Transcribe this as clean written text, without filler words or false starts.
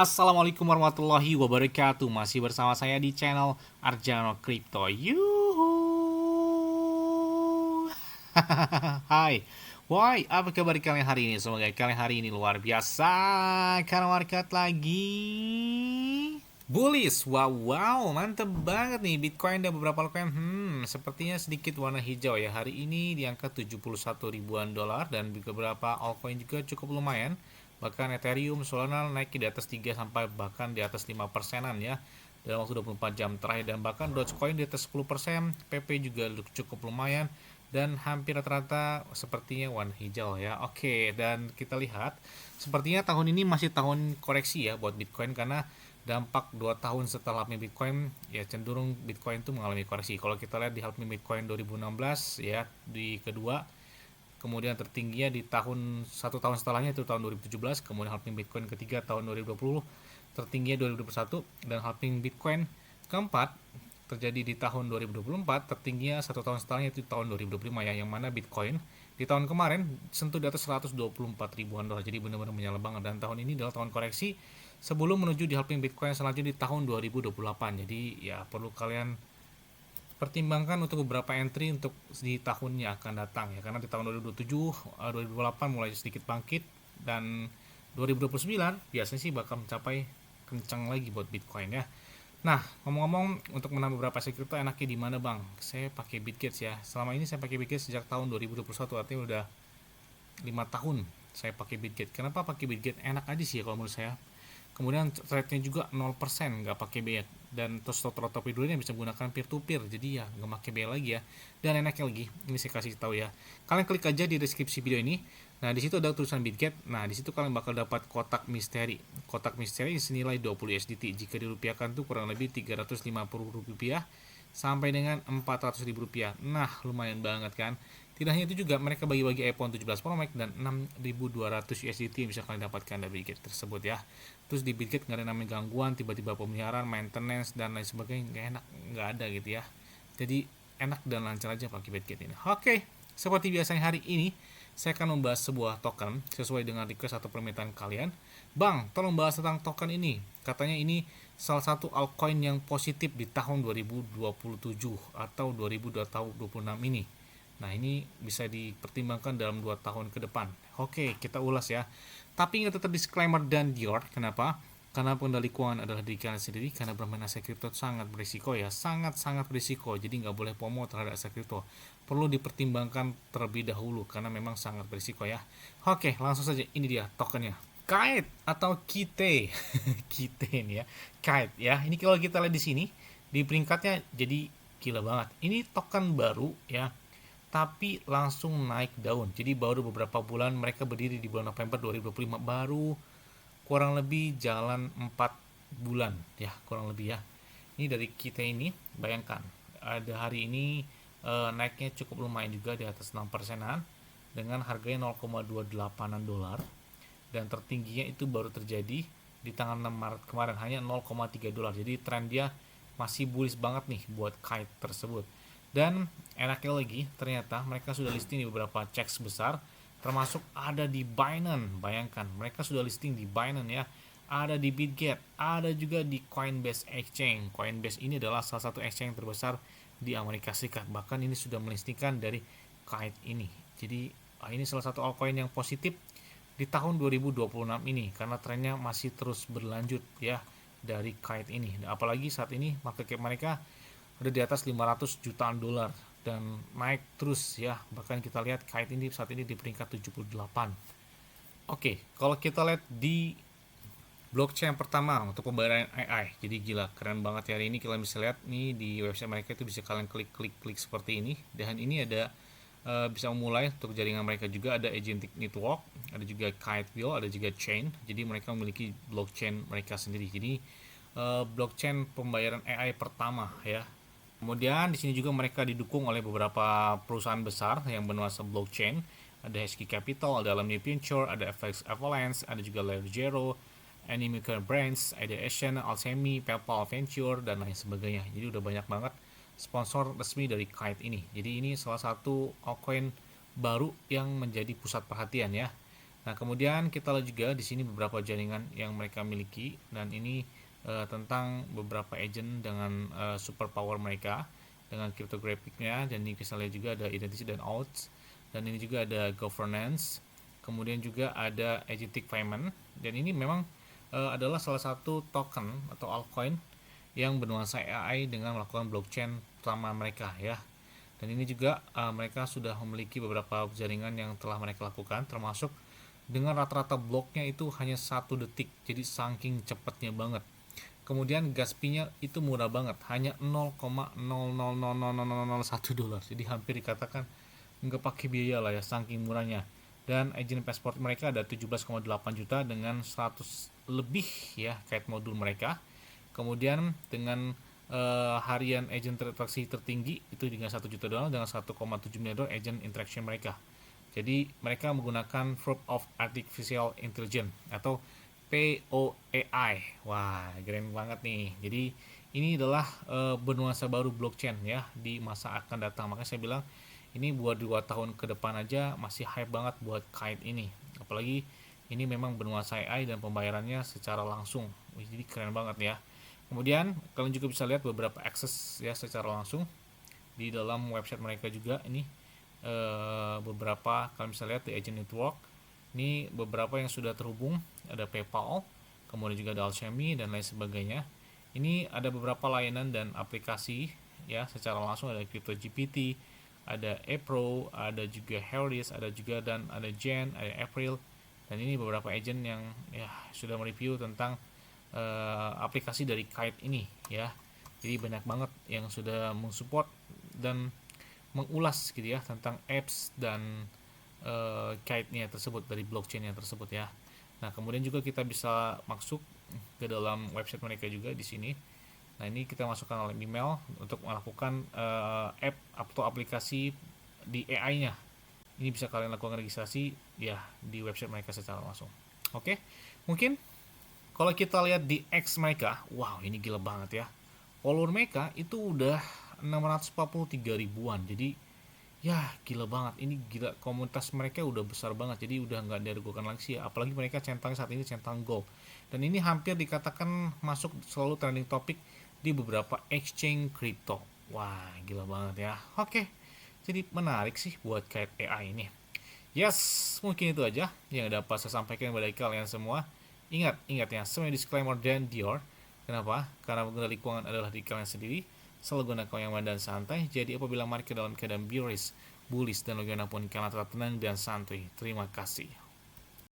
Assalamualaikum warahmatullahi wabarakatuh. Masih bersama saya di channel Arjano Crypto. Yuhu. Hai. Woi, apa kabar kalian hari ini? Semoga kalian hari ini luar biasa karena market lagi bullish. Wow, wow, mantep banget nih Bitcoin dan beberapa altcoin. Sepertinya sedikit warna hijau ya. Hari ini di angka 71 ribuan dolar dan beberapa altcoin juga cukup lumayan. Bahkan Ethereum, Solana naik di atas 3 sampai bahkan di atas 5%-an ya dalam waktu 24 jam terakhir, dan bahkan Dogecoin di atas 10%, PP juga cukup lumayan dan hampir rata-rata sepertinya warna hijau ya. Oke, dan kita lihat sepertinya tahun ini masih tahun koreksi ya buat Bitcoin, karena dampak 2 tahun setelah halving Bitcoin ya cenderung Bitcoin itu mengalami koreksi. Kalau kita lihat di halving Bitcoin 2016 ya, di kedua, kemudian tertingginya di tahun 1 tahun setelahnya itu tahun 2017, kemudian halving Bitcoin ketiga tahun 2020, tertingginya 2021, dan halving Bitcoin keempat terjadi di tahun 2024, tertingginya 1 tahun setelahnya itu tahun 2025 ya, yang mana Bitcoin di tahun kemarin sentuh di atas 124 ribuan dolar, jadi benar-benar menyala banget. Dan tahun ini adalah tahun koreksi sebelum menuju di halving Bitcoin selanjutnya di tahun 2028. Jadi ya perlu kalian pertimbangkan untuk beberapa entry untuk di tahunnya akan datang ya, karena di tahun 2027 2028 mulai sedikit bangkit, dan 2029 biasanya sih bakal mencapai kencang lagi buat Bitcoin ya. Nah, ngomong-ngomong, untuk menambah beberapa aset kripto enaknya di mana bang? Saya pakai Bitget ya. Selama ini saya pakai Bitget sejak tahun 2021, artinya udah 5 tahun saya pakai Bitget. Kenapa pakai Bitget? Enak aja sih ya kalau menurut saya. Kemudian trade-nya juga 0%, nggak pakai biaya, dan terus total dulunya bisa menggunakan peer to peer, jadi ya nggak pakai biaya lagi ya. Dan enaknya lagi, ini saya kasih tahu ya, kalian klik aja di deskripsi video ini. Nah, di situ ada tulisan Bitget. Nah, di situ kalian bakal dapat kotak misteri. Kotak misteri senilai 20 USDT. Jika dirupiahkan tuh kurang lebih 350 rupiah sampai dengan 400 ribu rupiah. Nah, lumayan banget kan. Tidak hanya itu juga, mereka bagi-bagi iPhone 17 Pro Max dan 6.200 USDT yang bisa kalian dapatkan dari Bitget tersebut ya. Terus di Bitget nggak ada namanya gangguan, tiba-tiba pemeliharaan, maintenance, dan lain sebagainya, nggak enak, nggak ada gitu ya. Jadi enak dan lancar aja pakai Bitget ini. Oke, seperti biasanya hari ini saya akan membahas sebuah token sesuai dengan request atau permintaan kalian. Bang, tolong bahas tentang token ini. Katanya ini salah satu altcoin yang positif di tahun 2027 atau 2026 ini. Nah, ini bisa dipertimbangkan dalam 2 tahun ke depan. Oke, kita ulas ya. Tapi ingat tetap disclaimer dan Dior. Kenapa? Karena pengendali keuangan adalah diri kalian sendiri. Karena bermain aset kripto sangat berisiko ya. Sangat-sangat berisiko. Jadi nggak boleh FOMO terhadap aset kripto. Perlu dipertimbangkan terlebih dahulu karena memang sangat berisiko ya. Oke, langsung saja. Ini dia tokennya. Kite atau Kite. Kite ini ya. Kite ya. Ini kalau kita lihat di sini, di peringkatnya jadi gila banget. Ini token baru ya, tapi langsung naik daun. Jadi baru beberapa bulan, mereka berdiri di bulan November 2025, baru kurang lebih jalan 4 bulan ya, kurang lebih ya. Ini dari kita ini, bayangkan ada hari ini naiknya cukup lumayan juga di atas 6%-an dengan harganya 0,28 dolar, dan tertingginya itu baru terjadi di tanggal 6 Maret kemarin, hanya 0,3 dolar. Jadi tren dia masih bullish banget nih buat kite tersebut. Dan enaknya lagi, ternyata mereka sudah listing di beberapa checks besar, termasuk ada di Binance. Bayangkan, mereka sudah listing di Binance ya, ada di Bitget, ada juga di Coinbase Exchange. Coinbase ini adalah salah satu exchange terbesar di Amerika Serikat. Bahkan ini sudah melistingkan dari Kite ini. Jadi ini salah satu altcoin yang positif di tahun 2026 ini, karena trennya masih terus berlanjut ya dari Kite ini. Apalagi saat ini market cap mereka udah di atas 500 jutaan dolar dan naik terus ya. Bahkan kita lihat Kite ini saat ini di peringkat 78. Oke, kalau kita lihat di blockchain pertama untuk pembayaran AI, jadi gila, keren banget ya. Hari ini kalian bisa lihat nih di website mereka itu bisa kalian klik seperti ini, dan ini ada bisa memulai untuk jaringan mereka juga, ada agentic network, ada juga kite wheel, ada juga chain. Jadi mereka memiliki blockchain mereka sendiri. Jadi blockchain pembayaran AI pertama ya. Kemudian di sini juga mereka didukung oleh beberapa perusahaan besar yang bernuansa blockchain. Ada HK Capital, ada Alamni Venture, ada FX Avalanche, ada juga Layer Zero, Animaker Brands, ada Asian, Alchemy, PayPal Venture, dan lain sebagainya. Jadi udah banyak banget sponsor resmi dari Kite ini. Jadi ini salah satu altcoin baru yang menjadi pusat perhatian ya. Nah, kemudian kita lihat juga di sini beberapa jaringan yang mereka miliki, dan ini tentang beberapa agent dengan super power mereka dengan cryptographicnya, dan ini kita lihat juga ada identity dan outs, dan ini juga ada governance, kemudian juga ada agentic payment, dan ini memang adalah salah satu token atau altcoin yang bernuansa AI dengan melakukan blockchain pertama mereka ya. Dan ini juga mereka sudah memiliki beberapa jaringan yang telah mereka lakukan, termasuk dengan rata-rata bloknya itu hanya 1 detik, jadi saking cepatnya banget. Kemudian gas fee-nya itu murah banget, hanya 0,0000001 dolar, jadi hampir dikatakan nggak pakai biaya lah ya, saking murahnya. Dan agent passport mereka ada 17,8 juta dengan 100 lebih ya kite modul mereka. Kemudian dengan harian agent transaksi tertinggi itu dengan 1 juta dolar, dengan 1,7 miliar dolar agent interaction mereka. Jadi mereka menggunakan Proof of Artificial Intelligence atau POAI. Wah, keren banget nih. Jadi ini adalah bernuansa baru blockchain ya di masa akan datang. Makanya saya bilang ini buat 2 tahun ke depan aja masih hype banget buat kite ini. Apalagi ini memang bernuansa AI dan pembayarannya secara langsung. Jadi keren banget ya. Kemudian kalian juga bisa lihat beberapa akses ya secara langsung di dalam website mereka juga. Ini beberapa kalian bisa lihat di agent network. Ini beberapa yang sudah terhubung, ada PayPal, kemudian juga ada Alchemy dan lain sebagainya. Ini ada beberapa layanan dan aplikasi ya secara langsung, ada CryptoGPT, ada April, ada juga Harris, ada juga dan ada Jen, ada April. Dan ini beberapa agent yang ya sudah mereview tentang aplikasi dari Kite ini ya. Jadi banyak banget yang sudah mensupport dan mengulas gitu ya tentang apps dan Kite-nya tersebut, dari blockchain-nya tersebut ya. Nah, kemudian juga kita bisa masuk ke dalam website mereka juga di sini. Nah, ini kita masukkan oleh email untuk melakukan app atau aplikasi di AI-nya. Ini bisa kalian lakukan registrasi ya di website mereka secara langsung. Oke, mungkin kalau kita lihat di X mereka, wow ini gila banget ya. Follower mereka itu udah 643 ribuan. Jadi ya gila banget. Ini gila, komunitas mereka udah besar banget. Jadi udah nggak diragukan lagi ya. Apalagi mereka centang saat ini centang gold. Dan ini hampir dikatakan masuk selalu trending topik di beberapa exchange crypto. Wah gila banget ya. Oke, jadi menarik sih buat kait AI ini. Yes, mungkin itu aja yang dapat saya sampaikan kepada kalian semua. Ingat ya, semua disclaimer dan Dior. Kenapa? Karena mengendali keuangan adalah di kalian sendiri. Selalu gunakan yang aman dan santai. Jadi apabila market dalam keadaan bearish, bullish, dan bagaimanapun kalian tetap tenang dan santuy. Terima kasih.